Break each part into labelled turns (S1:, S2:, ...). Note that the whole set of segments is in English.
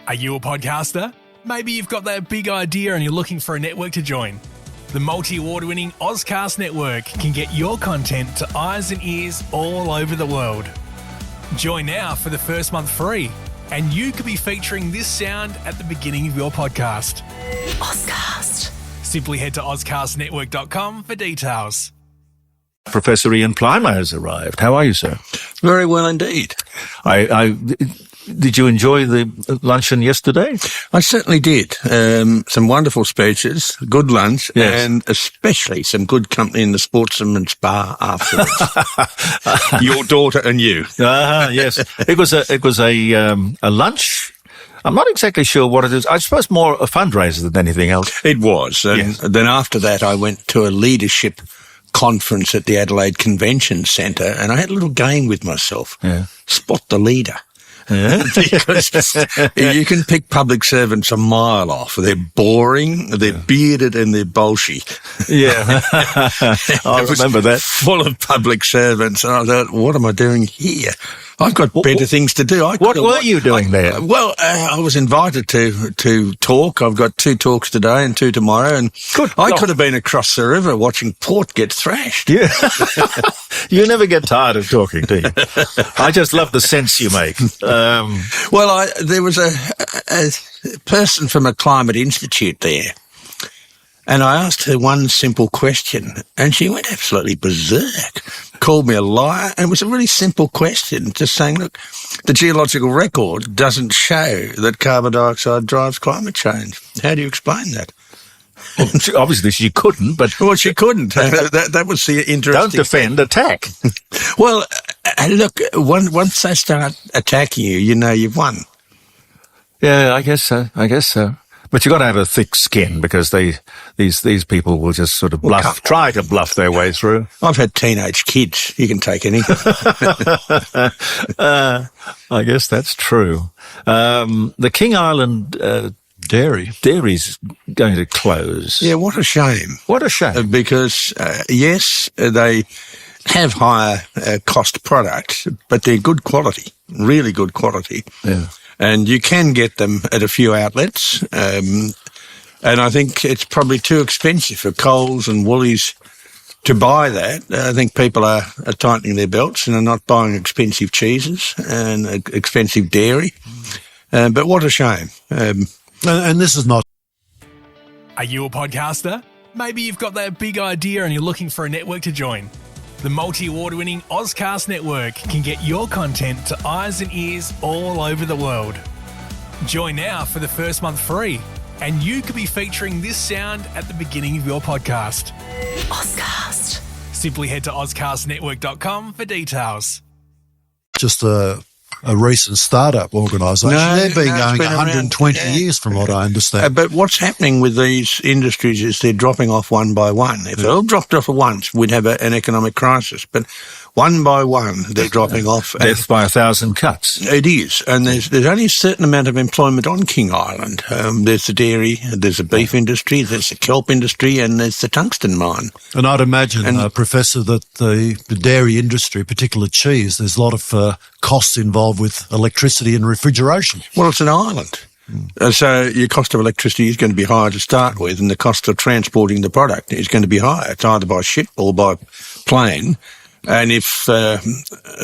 S1: Are you a podcaster? Maybe you've got that big idea and you're looking for a network to join. The multi-award-winning Ozcast Network can get your content to eyes and ears all over the world. Join now for the first month free, and you could be featuring this sound at the beginning of your podcast. Ozcast. Simply head to ozcastnetwork.com for details.
S2: Professor Ian Plimer has arrived. How are you, sir?
S3: Very well indeed.
S2: Did you enjoy the luncheon yesterday?
S3: I certainly did. Some wonderful speeches, good lunch,
S2: Yes.
S3: and especially some good company in the Sportsman's Bar afterwards. Your daughter and you.
S2: Yes. It was a lunch. I'm not exactly sure what it is. I suppose more a fundraiser than anything else.
S3: It was. And
S2: Yes.
S3: then after that, I went to a leadership conference at the Adelaide Convention Centre, and I had a little game with myself.
S2: Yeah.
S3: Spot the leader.
S2: Yeah.
S3: Because you can pick public servants a mile off. They're boring, they're bearded, and they're bolshy.
S2: Yeah. I remember that.
S3: Full of public servants. And I thought, what am I doing here? I've got better things to do.
S2: What were you doing there?
S3: Well, I was invited to talk. I've got 2 talks today and 2 tomorrow. And I could have been across the river watching Port get thrashed.
S2: Yeah. You never get tired of talking, do you? I just love the sense you make.
S3: Well, there was a person from a climate institute there, and I asked her one simple question, and she went absolutely berserk, called me a liar, and it was a really simple question, just saying, look, the geological record doesn't show that carbon dioxide drives climate change. How do you explain that?
S2: Well, obviously she couldn't, but...
S3: Well, she couldn't. That was the interesting
S2: Don't defend, attack.
S3: Well, look, once they start attacking you, you know you've won.
S2: Yeah, I guess so. But you've got to have a thick skin because these people will just sort of try to bluff their way through.
S3: I've had teenage kids. You can take anything.
S2: I guess that's true. The King Island dairy's going to close.
S3: Yeah, what a shame.
S2: What a shame.
S3: Because, yes, they have higher cost products, but they're good quality, really good quality.
S2: Yeah.
S3: And you can get them at a few outlets. And I think it's probably too expensive for Coles and Woolies to buy that. I think people are tightening their belts and are not buying expensive cheeses and expensive dairy. But what a shame.
S4: And this is not...
S1: Are you a podcaster? Maybe you've got that big idea and you're looking for a network to join. The multi-award-winning Ozcast Network can get your content to eyes and ears all over the world. Join now for the first month free, and you could be featuring this sound at the beginning of your podcast. Ozcast. Simply head to ozcastnetwork.com for details.
S4: just a recent startup organisation. They've been going 120 years from what I understand.
S3: But what's happening with these industries is they're dropping off one by one. If they all dropped off at once, we'd have an economic crisis. But one by one, they're dropping off.
S2: Death by 1,000 cuts.
S3: It is. And there's only a certain amount of employment on King Island. There's the dairy, there's the beef industry, there's the kelp industry, and there's the tungsten mine.
S4: And I'd imagine, Professor, that the dairy industry, particularly cheese, there's a lot of costs involved with electricity and refrigeration.
S3: Well, it's an island. So your cost of electricity is going to be higher to start with, and the cost of transporting the product is going to be higher. It's either by ship or by plane. And if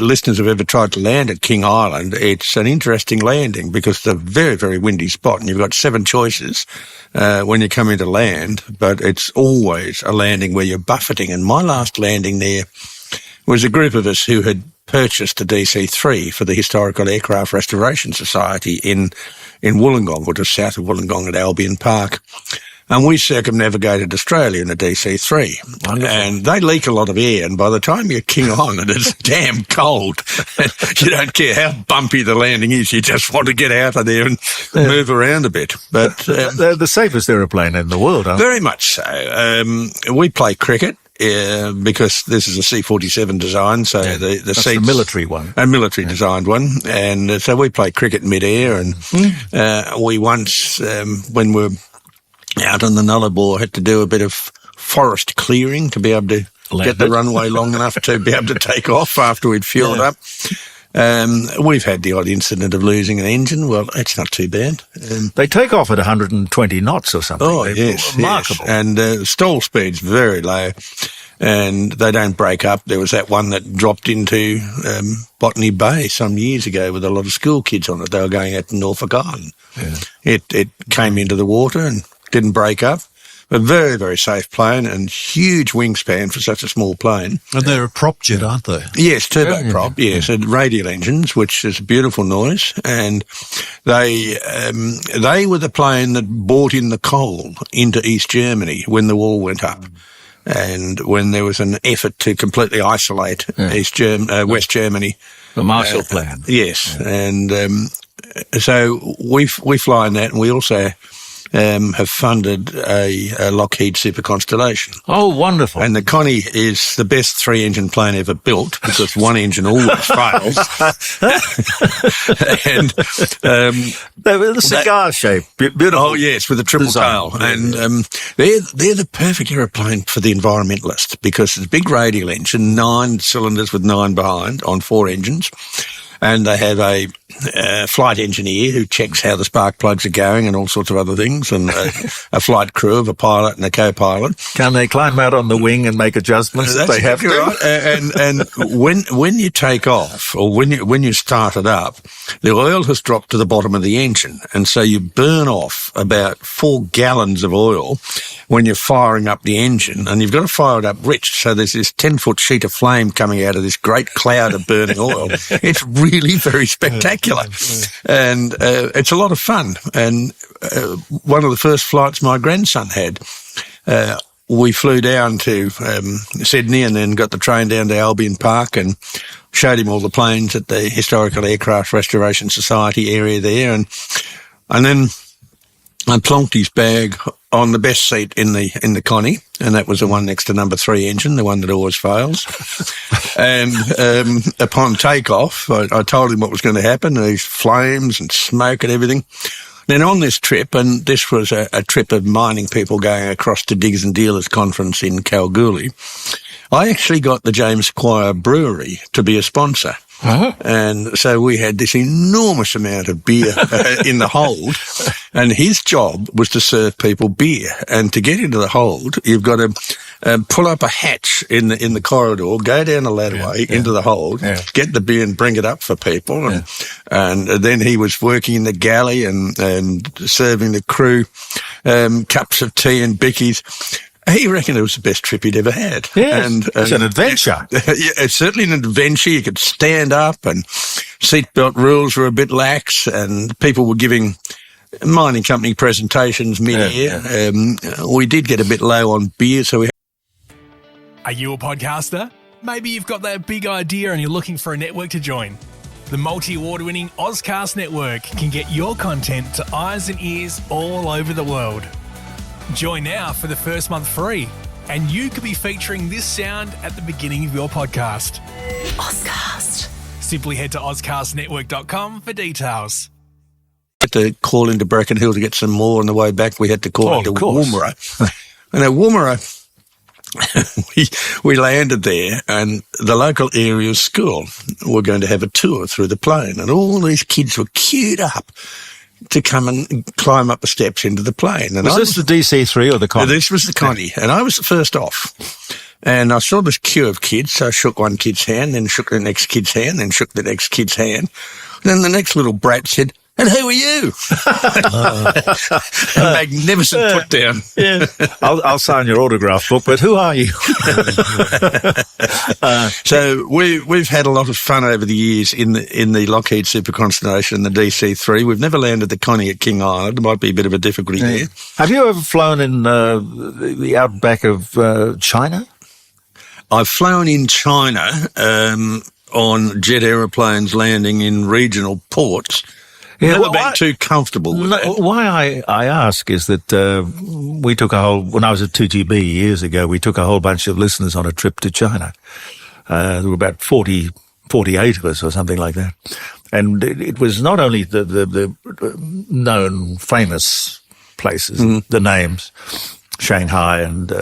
S3: listeners have ever tried to land at King Island, it's an interesting landing because it's a very, very windy spot, and you've got 7 choices when you come into land, but it's always a landing where you're buffeting. And my last landing there was a group of us who had purchased a DC-3 for the Historical Aircraft Restoration Society in Wollongong, or just south of Wollongong at Albion Park. And we circumnavigated Australia in a DC-3. Wonderful. And they leak a lot of air, and by the time you're at King Island, it's damn cold. You don't care how bumpy the landing is, you just want to get out of there and move around a bit. But
S2: they're the safest airplane in the world, aren't they?
S3: Very much so. We play cricket. Because this is a C-47 design, so the seats...
S2: a military one.
S3: A military designed one. And so we play cricket mid-air, and we once, when we were out on the Nullarbor, had to do a bit of forest clearing to be able to get the runway long enough to be able to take off after we'd fueled up. We've had the odd incident of losing an engine. Well, it's not too bad.
S2: They take off at 120 knots or something.
S3: Oh,
S2: They're
S3: yes.
S2: remarkable.
S3: Yes. And stall speed's very low, and they don't break up. There was that one that dropped into Botany Bay some years ago with a lot of school kids on it. They were going out to Norfolk Island. Yeah. It came into the water and didn't break up. A very, very safe plane and huge wingspan for such a small plane.
S4: And they're a prop jet, aren't they?
S3: Yes, turboprop, yes, and radial engines, which is a beautiful noise. And they were the plane that brought in the coal into East Germany when the wall went up. And when there was an effort to completely isolate West Germany.
S2: The Marshall Plan.
S3: Yes, and so we fly in that, and we also have funded a Lockheed Super Constellation.
S2: Oh, wonderful.
S3: And the Connie is the best 3-engine plane ever built because one engine always fails. And
S2: the cigar shape, beautiful.
S3: Oh, yes, with a triple tail. And they're the perfect aeroplane for the environmentalist because it's a big radial engine, 9 cylinders with 9 behind on 4 engines. And they have a flight engineer who checks how the spark plugs are going and all sorts of other things, and a flight crew of a pilot and a co-pilot.
S2: Can they climb out on the wing and make adjustments if they have to?
S3: Right. And when you take off, or when you start it up, the oil has dropped to the bottom of the engine, and so you burn off about 4 gallons of oil when you're firing up the engine, and you've got to fire it up rich, so there's this 10-foot sheet of flame coming out of this great cloud of burning oil. It's really very spectacular. And it's a lot of fun. And one of the first flights my grandson had, we flew down to Sydney and then got the train down to Albion Park and showed him all the planes at the Historical Aircraft Restoration Society area there. And then I plonked his bag on the best seat in the Connie, and that was the one next to number 3 engine, the one that always fails. And upon takeoff, I told him what was going to happen, these flames and smoke and everything. Then on this trip, and this was a trip of mining people going across to Diggers and Dealers Conference in Kalgoorlie, I actually got the James Squire Brewery to be a sponsor. Uh-huh. And so we had this enormous amount of beer in the hold, and his job was to serve people beer. And to get into the hold, you've got to pull up a hatch in the corridor, go down the ladderway into the hold, get the beer and bring it up for people. And then he was working in the galley and serving the crew cups of tea and bickies. He reckoned it was the best trip he'd ever had.
S2: Yes, and it's an adventure.
S3: Yeah, it's certainly an adventure. You could stand up, and seatbelt rules were a bit lax, and people were giving mining company presentations mid-air. We did get a bit low on beer, so we...
S1: Are you a podcaster? Maybe you've got that big idea and you're looking for a network to join. The multi-award-winning Ozcast Network can get your content to eyes and ears all over the world. Join now for the first month free, and you could be featuring this sound at the beginning of your podcast.
S5: Ozcast.
S1: Simply head to ozcastnetwork.com for details.
S3: We had to call into Bracken Hill to get some more on the way back. We had to call into Woomera. And at Woomera, we landed there, and the local area school were going to have a tour through the plane, and all these kids were queued up to come and climb up the steps into the plane. And
S2: was this the DC-3 or the Connie?
S3: This was the Connie, and I was the first off. And I saw this queue of kids, so I shook one kid's hand, then shook the next kid's hand, then shook the next kid's hand. And then the next little brat said, "And who are you?" A magnificent put down.
S2: Yeah. I'll sign your autograph book, but who are you?
S3: So we've had a lot of fun over the years in the Lockheed Super Constellation, the DC-3. We've never landed the Connie at King Island. There might be a bit of a difficulty there.
S2: Have you ever flown in the outback of China?
S3: I've flown in China on jet aeroplanes landing in regional ports.
S2: Yeah,
S3: never been too comfortable with that.
S2: Why I ask is that we took when I was at 2GB years ago, we took a whole bunch of listeners on a trip to China. There were about 48 of us or something like that. And it was not only the known famous places, the names, Shanghai and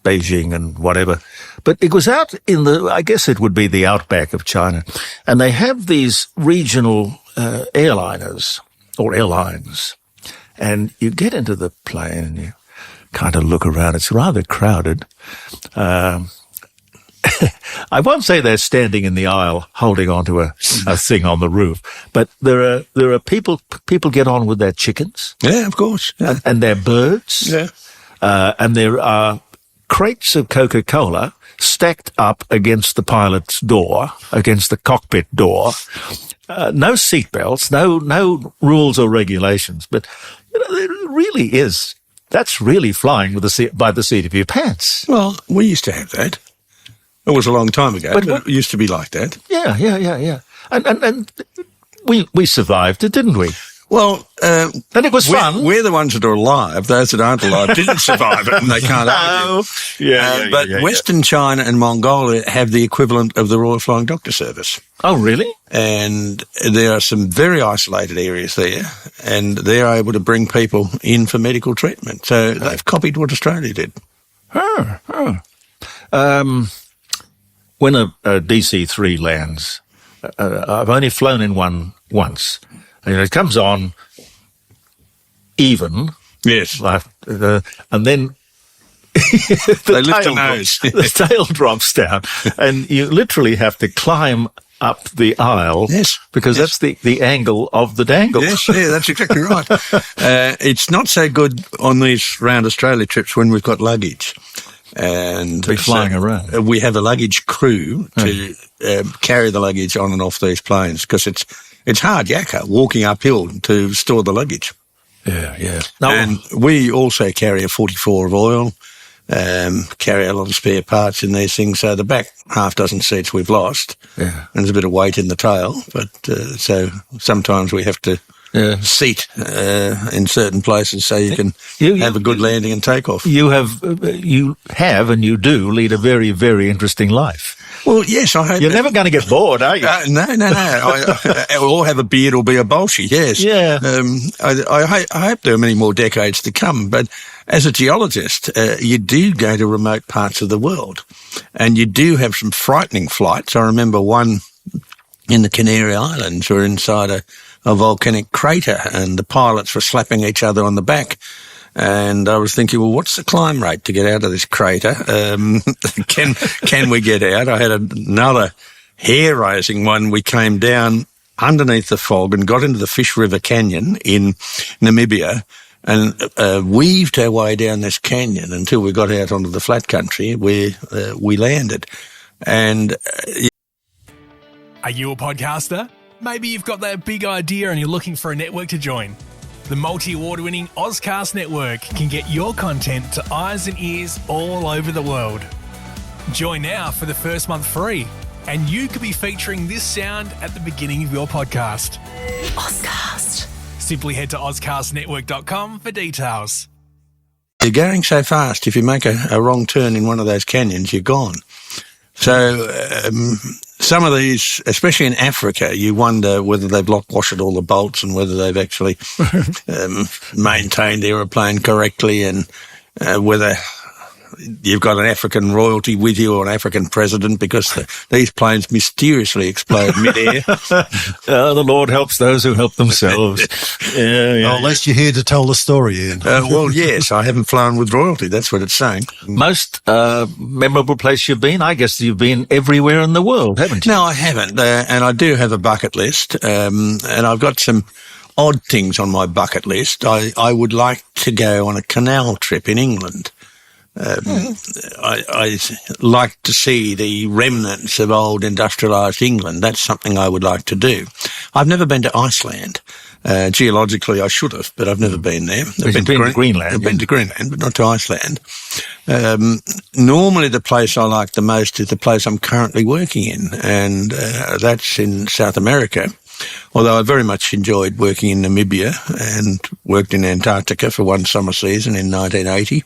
S2: Beijing and whatever, But it was out in I guess it would be the outback of China. And they have these regional airliners or airlines. And you get into the plane and you kind of look around. It's rather crowded. I won't say they're standing in the aisle holding onto a thing on the roof, but there are people get on with their chickens.
S3: Yeah, of course. Yeah.
S2: And their birds.
S3: Yeah.
S2: And there are crates of Coca-Cola stacked up against the pilot's door, against the cockpit door. No seatbelts, no rules or regulations, but it really is. That's really flying by the seat of your pants.
S3: Well, we used to have that. It was a long time ago, but it used to be like that.
S2: Yeah. And we survived it, didn't we?
S3: Well,
S2: and it was fun.
S3: We're the ones that are alive. Those that aren't alive didn't survive it, and they can't argue. But Western China and Mongolia have the equivalent of the Royal Flying Doctor Service.
S2: Oh, really?
S3: And there are some very isolated areas there, and they're able to bring people in for medical treatment. So they've copied what Australia did.
S2: When a DC-3 lands, I've only flown in one once. And it comes on even.
S3: Yes.
S2: And then
S3: they lift the nose.
S2: The tail drops down, and you literally have to climb up the aisle.
S3: Yes.
S2: Because that's the angle of the dangle.
S3: Yes, yeah, that's exactly right. It's not so good on these round Australia trips when we've got luggage. And
S2: be flying around.
S3: We have a luggage crew to carry the luggage on and off these planes, because it's hard yakka walking uphill to store the luggage.
S2: Yeah.
S3: And we also carry a 44 of oil, carry a lot of spare parts in these things. So the back half dozen seats we've lost. Yeah. And there's a bit of weight in the tail. But so sometimes we have to seat in certain places so you can have a good landing and takeoff. You have
S2: and you do lead a very, very interesting life.
S3: Well, yes, I hope.
S2: You're never going to get bored, are you?
S3: No. I or have a beard or be a bolshie, yes.
S2: Yeah.
S3: I hope there are many more decades to come, but as a geologist, you do go to remote parts of the world, and you do have some frightening flights. I remember one in the Canary Islands. We're inside a volcanic crater, and the pilots were slapping each other on the back. And I was thinking, well, what's the climb rate to get out of this crater? Can we get out? I had another hair-raising one. We came down underneath the fog and got into the Fish River Canyon in Namibia and weaved our way down this canyon until we got out onto the flat country where we landed. And
S1: are you a podcaster? Maybe you've got that big idea and you're looking for a network to join. The multi-award-winning Ozcast Network can get your content to eyes and ears all over the world. Join now for the first month free, and you could be featuring this sound at the beginning of your podcast.
S5: Ozcast.
S1: Simply head to ozcastnetwork.com for details.
S3: You're going so fast, if you make a wrong turn in one of those canyons, you're gone. So some of these, especially in Africa, you wonder whether they've lock-washed all the bolts and whether they've actually maintained the aeroplane correctly, and whether you've got an African royalty with you or an African president, because these planes mysteriously explode mid-air.
S2: The Lord helps those who help themselves.
S4: Well, at least you're here to tell the story, Ian.
S3: Well, yes, I haven't flown with royalty. That's what it's saying.
S2: Most memorable place you've been? I guess you've been everywhere in the world, haven't you?
S3: No, I haven't. And I do have a bucket list. And I've got some odd things on my bucket list. I would like to go on a canal trip in England. I like to see the remnants of old industrialised England. That's something I would like to do. I've never been to Iceland. Geologically, I should have, but I've never been there.
S2: I've been to Greenland.
S3: I've been to Greenland, but not to Iceland. Normally, the place I like the most is the place I'm currently working in, and that's in South America. Although I very much enjoyed working in Namibia and worked in Antarctica for one summer season in 1980.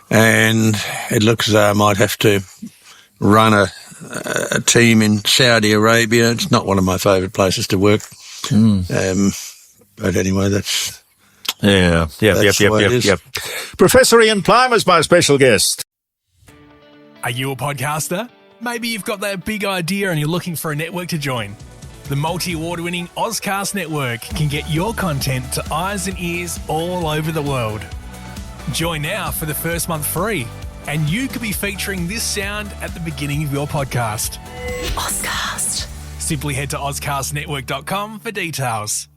S3: And it looks as though I might have to run a team in Saudi Arabia. It's not one of my favourite places to work. But anyway, that's...
S2: Yep.
S3: Professor
S2: Professor Ian Plimer is my special guest.
S1: Are you a podcaster? Maybe you've got that big idea and you're looking for a network to join. The multi-award winning Ozcast network can get your content to eyes and ears all over the world. Join now for the first month free, and you could be featuring this sound at the beginning of your podcast.
S5: Ozcast.
S1: Simply head to ozcastnetwork.com for details.